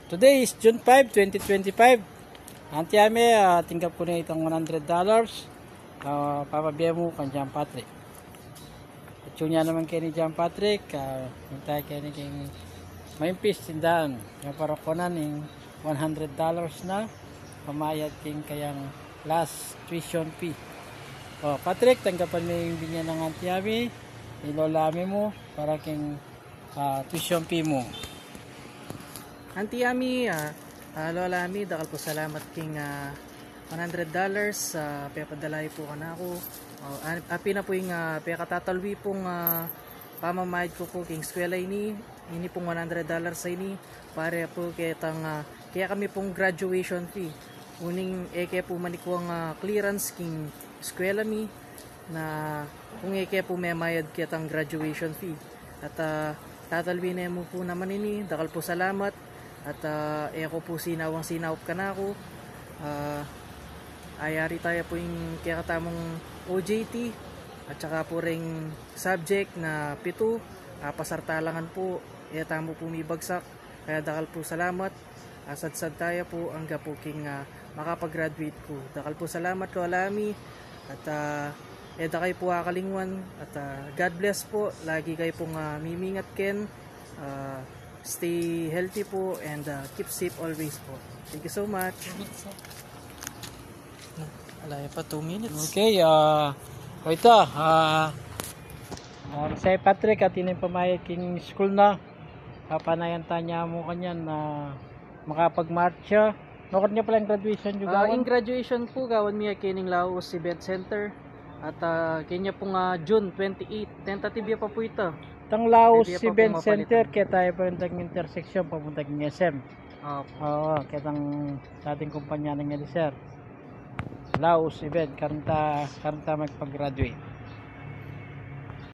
Today is June 5, 2025. Anti ame, tingkap ko na itong $100. Papabiya mo kan John Patrick. At yun niya naman kay ni John Patrick. Hintay kay ni king maimpis tindahan. Yung parakonan yung $100 na pamayad king kayang last tuition fee. Patrick, tanggapan mo yung binyan ng anti ame. Ilolami mo para king tuition fee mo. Auntie Ami, Lola Ami, dakal po salamat king $100 papadalay po ka na ako. Api na po yung pekatatalwi pong pamamayad ko po king eskwela ini pong $100 sa ini para po kaya kami pong graduation fee. Uning kaya po manikuang clearance king eskwela mi na kung kaya po may mayad kaya tang graduation fee. At tatalwi na mo po naman ini, dakal po salamat. At ako po sinawang sinawap ka na ako. Ayari tayo po yung kakatamong OJT at saka po ring subject na 7. Pasartalangan po. Tamo po may bagsak. Kaya dakal po salamat. Sad-sad tayo po hanggang po king makapag-graduate ko. Dakal po salamat Lola Ami. At da kayo po kakalingwan. At God bless po. Lagi kayo pong mimingat ken. Stay healthy po and keep safe always po. Thank you so much. Alaya pa 2 minutes. Okay, ito, si Patrick at yun yung pamayad king school na. Papanayan niya mo kanyan na makapag-march siya. Nukot niya pala yung graduation juga. In graduation po, gawan niya kining Laos Event Center. At kanya pong June 28. Tentative pa po ito. Tang Laos Event Center, kaya tayo pa rin tang intersection, papunta ng SM. Oo, kaya tang ating kumpanya ng sir. Laos Event, karanta magpag-graduate.